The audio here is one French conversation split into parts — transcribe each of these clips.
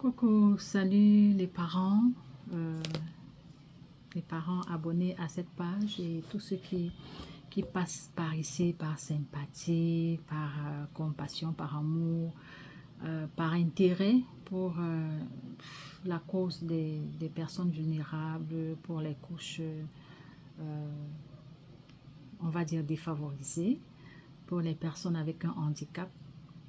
Coucou, salut euh, les parents abonnés à cette page et tous ceux qui passent par ici par sympathie, par compassion, par amour, par intérêt pour la cause des personnes vulnérables, pour les couches, on va dire défavorisées, pour les personnes avec un handicap,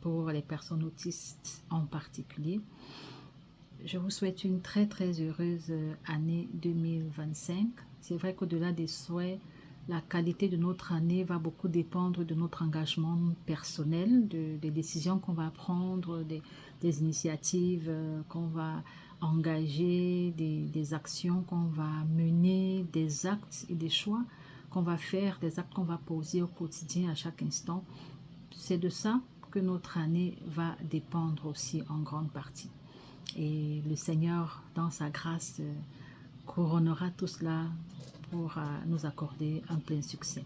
pour les personnes autistes en particulier. Je vous souhaite une très très heureuse année 2025. C'est vrai qu'au-delà des souhaits, la qualité de notre année va beaucoup dépendre de notre engagement personnel, des décisions qu'on va prendre, des initiatives qu'on va engager, des actions qu'on va mener, des actes et des choix qu'on va faire, des actes qu'on va poser au quotidien à chaque instant. C'est de ça que notre année va dépendre aussi en grande partie. Et le Seigneur, dans sa grâce, couronnera tout cela pour nous accorder un plein succès.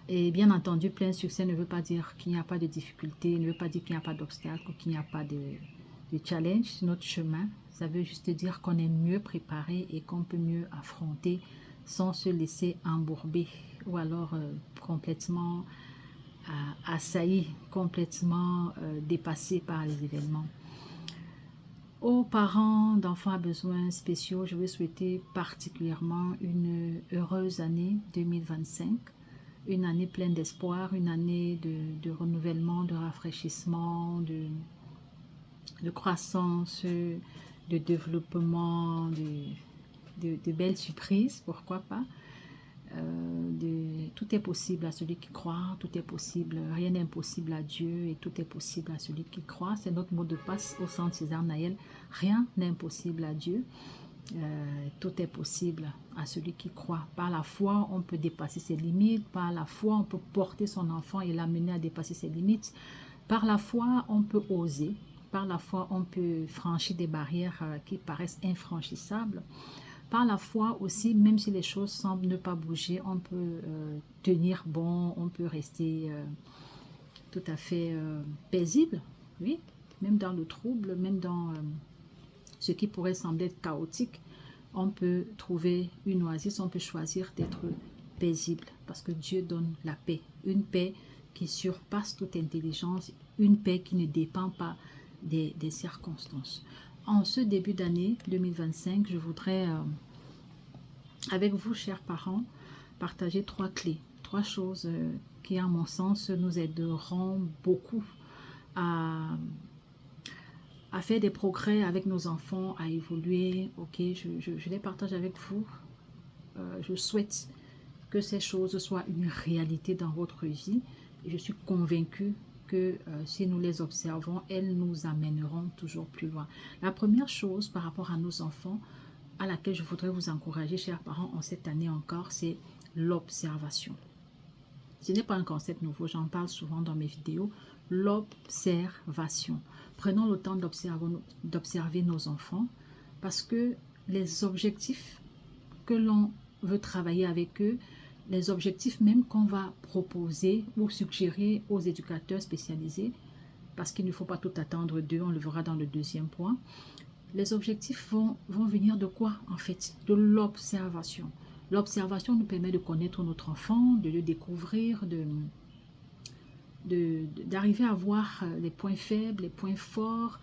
Et bien entendu, plein succès ne veut pas dire qu'il n'y a pas de difficultés, ne veut pas dire qu'il n'y a pas d'obstacles ou qu'il n'y a pas de challenge sur notre chemin. Ça veut juste dire qu'on est mieux préparé et qu'on peut mieux affronter sans se laisser embourber ou alors complètement assailli, complètement dépassé par les événements. Aux parents d'enfants à besoins spéciaux, je veux souhaiter particulièrement une heureuse année 2025, une année pleine d'espoir, une année de renouvellement, de rafraîchissement, de croissance, de développement, de belles surprises, pourquoi pas. Tout est possible à celui qui croit, tout est possible, rien n'est impossible à Dieu et tout est possible à celui qui croit. C'est notre mot de passe au centre César Naël. Rien n'est impossible à Dieu, tout est possible à celui qui croit. Par la foi, on peut dépasser ses limites, par la foi, on peut porter son enfant et l'amener à dépasser ses limites. Par la foi, on peut oser, par la foi, on peut franchir des barrières qui paraissent infranchissables. Par la foi aussi, même si les choses semblent ne pas bouger, on peut tenir bon, on peut rester tout à fait paisible, oui, même dans le trouble, même dans ce qui pourrait sembler être chaotique, on peut trouver une oasis, on peut choisir d'être paisible parce que Dieu donne la paix, une paix qui surpasse toute intelligence, une paix qui ne dépend pas des circonstances. En ce début d'année 2025, je voudrais, avec vous, chers parents, partager 3 clés, 3 choses qui, à mon sens, nous aideront beaucoup à faire des progrès avec nos enfants, à évoluer. Ok, je les partage avec vous. Je souhaite que ces choses soient une réalité dans votre vie. Et je suis convaincue que si nous les observons, elles nous amèneront toujours plus loin. La première chose par rapport à nos enfants, à laquelle je voudrais vous encourager, chers parents, en cette année encore, c'est l'observation. Ce n'est pas un concept nouveau, j'en parle souvent dans mes vidéos. L'observation. Prenons le temps d'observer nos enfants parce que les objectifs que l'on veut travailler avec eux, les objectifs même qu'on va proposer ou suggérer aux éducateurs spécialisés, parce qu'il ne faut pas tout attendre d'eux, on le verra dans le deuxième point. Les objectifs vont venir de quoi en fait? De l'observation. L'observation nous permet de connaître notre enfant, de le découvrir, d'arriver à voir les points faibles, les points forts,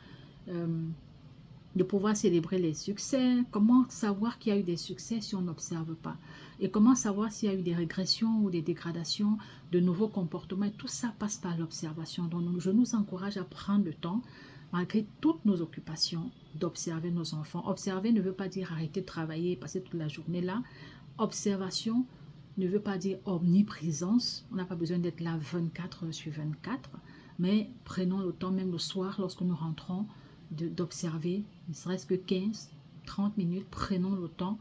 de pouvoir célébrer les succès. Comment savoir qu'il y a eu des succès si on n'observe pas? Et comment savoir s'il y a eu des régressions ou des dégradations, de nouveaux comportements? Et tout ça passe par l'observation. Donc je nous encourage à prendre le temps, malgré toutes nos occupations, d'observer nos enfants. Observer ne veut pas dire arrêter de travailler et passer toute la journée là. Observation ne veut pas dire omniprésence. On n'a pas besoin d'être là 24 heures sur 24. Mais prenons le temps, même le soir, lorsque nous rentrons, d'observer, ne serait-ce que 15, 30 minutes. Prenons le temps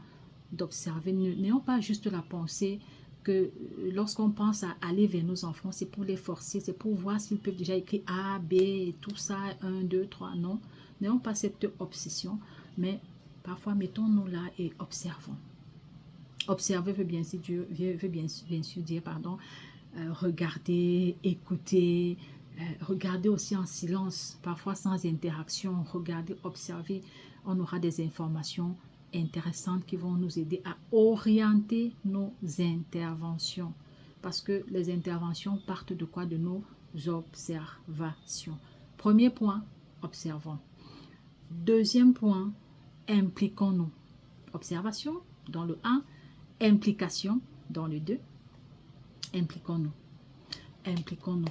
d'observer. N'ayons pas juste la pensée que lorsqu'on pense à aller vers nos enfants, c'est pour les forcer, c'est pour voir s'ils peuvent déjà écrire A, B, et tout ça, 1, 2, 3. Non, n'ayons pas cette obsession, mais parfois mettons-nous là et observons. Observer veut bien sûr dire, regarder, écouter, Regardez aussi en silence, parfois sans interaction. Regardez, observez. On aura des informations intéressantes qui vont nous aider à orienter nos interventions. Parce que les interventions partent de quoi? De nos observations. Premier point, observons. Deuxième point, impliquons-nous. Observation dans le 1, implication dans le 2. Impliquons-nous. Impliquons-nous,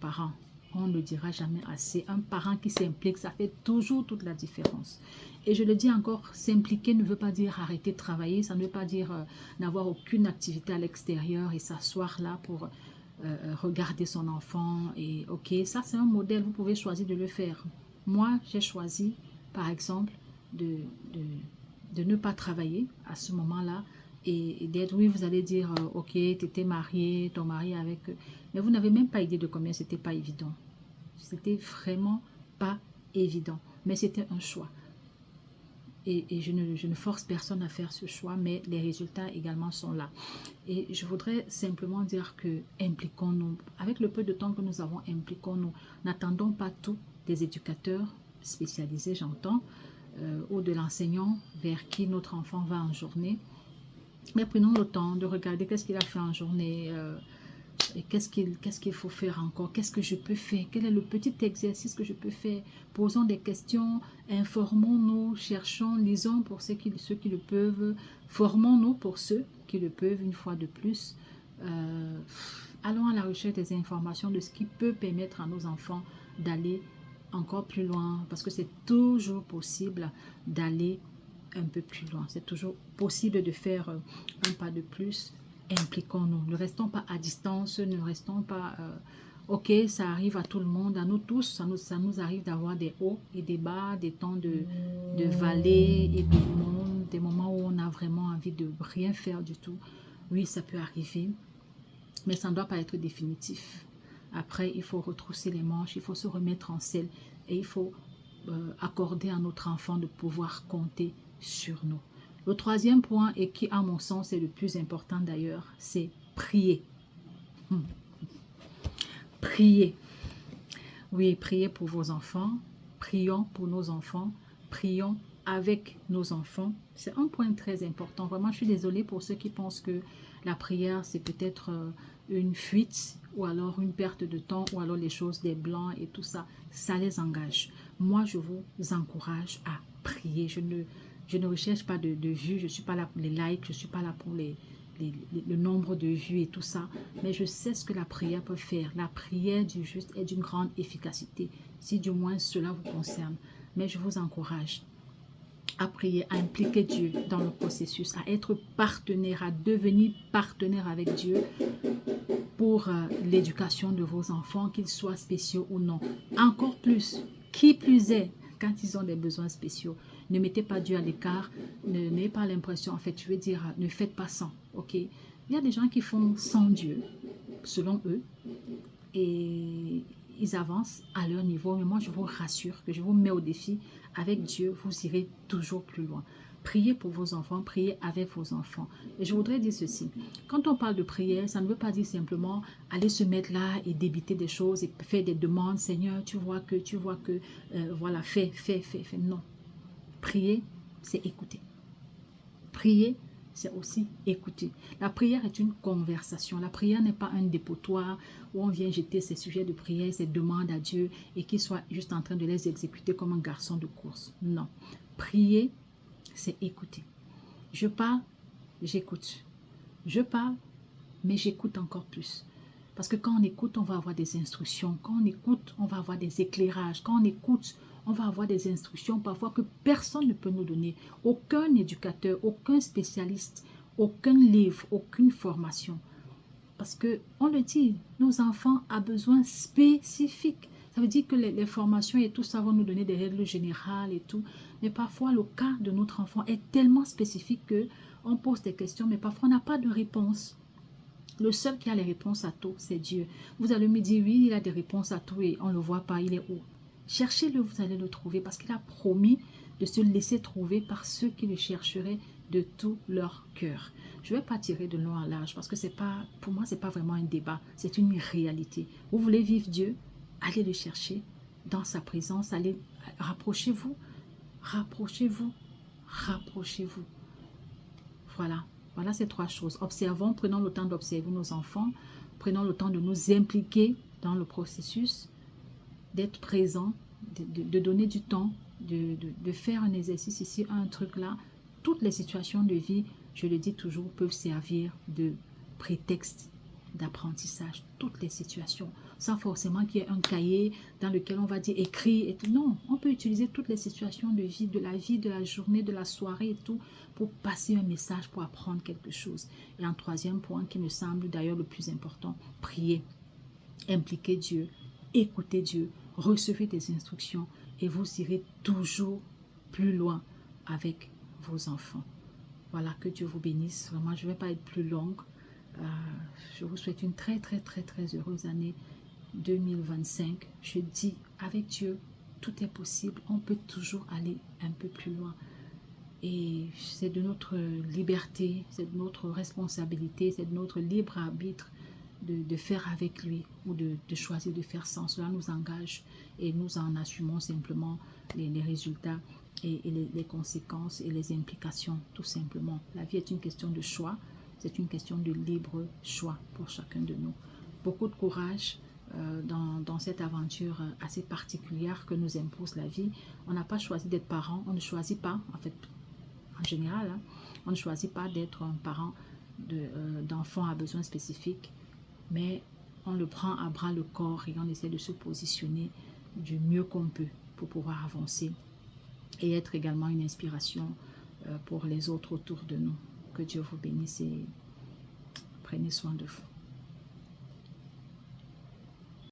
parents. On ne le dira jamais assez. Un parent qui s'implique, ça fait toujours toute la différence. Et je le dis encore, s'impliquer ne veut pas dire arrêter de travailler. Ça ne veut pas dire n'avoir aucune activité à l'extérieur et s'asseoir là pour regarder son enfant. Et ok, ça c'est un modèle, vous pouvez choisir de le faire. Moi, j'ai choisi, par exemple, de ne pas travailler à ce moment-là. Et d'être, oui, vous allez dire, ok, tu étais marié, ton mari avec... Mais vous n'avez même pas idée de combien c'était pas évident. C'était vraiment pas évident. Mais c'était un choix. Et je ne force personne à faire ce choix, mais les résultats également sont là. Et je voudrais simplement dire que impliquons-nous. Avec le peu de temps que nous avons, impliquons-nous. N'attendons pas tout des éducateurs spécialisés, j'entends, ou de l'enseignant vers qui notre enfant va en journée. Mais prenons le temps de regarder qu'est-ce qu'il a fait en journée, et qu'est-ce qu'il faut faire encore, qu'est-ce que je peux faire, quel est le petit exercice que je peux faire. Posons des questions, informons-nous, cherchons, lisons pour ceux qui le peuvent, formons-nous pour ceux qui le peuvent une fois de plus. Allons à la recherche des informations de ce qui peut permettre à nos enfants d'aller encore plus loin, parce que c'est toujours possible d'aller un peu plus loin. C'est toujours possible de faire un pas de plus. Impliquons-nous. Ne restons pas à distance, ne restons pas... ok, ça arrive à tout le monde, à nous tous, ça nous arrive d'avoir des hauts et des bas, des temps de vallée et des moments où on a vraiment envie de rien faire du tout. Oui, ça peut arriver, mais ça ne doit pas être définitif. Après, il faut retrousser les manches, il faut se remettre en selle et il faut accorder à notre enfant de pouvoir compter sur nous. Le troisième point, et qui à mon sens est le plus important d'ailleurs, c'est prier. Priez. Oui, priez pour vos enfants, prions pour nos enfants, prions avec nos enfants. C'est un point très important. Vraiment, je suis désolée pour ceux qui pensent que la prière, c'est peut-être une fuite ou alors une perte de temps ou alors les choses des blancs et tout ça. Ça les engage. Moi, je vous encourage à prier. Je ne recherche pas de vues, je ne suis pas là pour les likes, je ne suis pas là pour le nombre de vues et tout ça, mais je sais ce que la prière peut faire. La prière du juste est d'une grande efficacité, si du moins cela vous concerne. Mais je vous encourage à prier, à impliquer Dieu dans le processus, à être partenaire, à devenir partenaire avec Dieu pour l'éducation de vos enfants, qu'ils soient spéciaux ou non. Encore plus, qui plus est, quand ils ont des besoins spéciaux, ne mettez pas Dieu à l'écart, n'ayez pas l'impression, en fait, je veux dire, ne faites pas sans, ok? Il y a des gens qui font sans Dieu, selon eux, et ils avancent à leur niveau, mais moi je vous rassure que je vous mets au défi, avec Dieu, vous irez toujours plus loin. Priez pour vos enfants, priez avec vos enfants. Et je voudrais dire ceci, quand on parle de prière, ça ne veut pas dire simplement aller se mettre là et débiter des choses et faire des demandes, Seigneur, tu vois que, voilà, fais. Non. Prier, c'est écouter. Prier, c'est aussi écouter. La prière est une conversation. La prière n'est pas un dépotoir où on vient jeter ses sujets de prière, ses demandes à Dieu et qu'il soit juste en train de les exécuter comme un garçon de course. Non. Prier, c'est écouter. Je parle, j'écoute. Je parle, mais j'écoute encore plus. Parce que quand on écoute, on va avoir des instructions. Quand on écoute, on va avoir des éclairages. Quand on écoute, on va avoir des instructions parfois que personne ne peut nous donner. Aucun éducateur, aucun spécialiste, aucun livre, aucune formation. Parce que, on le dit, nos enfants ont besoin spécifiques. Ça veut dire que les formations et tout ça vont nous donner des règles générales et tout. Mais parfois, le cas de notre enfant est tellement spécifique qu'on pose des questions, mais parfois on n'a pas de réponse. Le seul qui a les réponses à tout, c'est Dieu. Vous allez me dire, oui, il a des réponses à tout et on ne le voit pas, il est où? Cherchez-le, vous allez le trouver parce qu'il a promis de se laisser trouver par ceux qui le chercheraient de tout leur cœur. Je ne vais pas tirer de long en large parce que c'est pas, pour moi, ce n'est pas vraiment un débat, c'est une réalité. Vous voulez vivre Dieu? allez le chercher dans sa présence, allez, rapprochez-vous, rapprochez-vous, rapprochez-vous. Voilà, voilà ces 3 choses. Observons, prenons le temps d'observer nos enfants, prenons le temps de nous impliquer dans le processus, d'être présent, de donner du temps, de faire un exercice ici, un truc là. Toutes les situations de vie, je le dis toujours, peuvent servir de prétexte d'apprentissage. Toutes les situations, sans forcément qu'il y ait un cahier dans lequel on va dire écrit et tout. Non, on peut utiliser toutes les situations de vie, de la journée, de la soirée et tout, pour passer un message, pour apprendre quelque chose. Et un 3e point qui me semble d'ailleurs le plus important, prier, impliquer Dieu, écouter Dieu, recevez des instructions et vous irez toujours plus loin avec vos enfants. Voilà, que Dieu vous bénisse. Vraiment, je ne vais pas être plus longue. Je vous souhaite une très heureuse année 2025. Je dis, avec Dieu, tout est possible. On peut toujours aller un peu plus loin. Et c'est de notre liberté, c'est de notre responsabilité, c'est de notre libre arbitre de faire avec lui ou de choisir de faire sans. Cela nous engage et nous en assumons simplement les résultats et les conséquences et les implications, tout simplement. La vie est une question de choix, c'est une question de libre choix pour chacun de nous. Beaucoup de courage dans cette aventure assez particulière que nous impose la vie. On n'a pas choisi d'être parent, on ne choisit pas, en fait, en général, hein, on ne choisit pas d'être un parent d'enfants à besoins spécifiques, mais on le prend à bras le corps et on essaie de se positionner du mieux qu'on peut pour pouvoir avancer et être également une inspiration pour les autres autour de nous. Que Dieu vous bénisse et prenez soin de vous.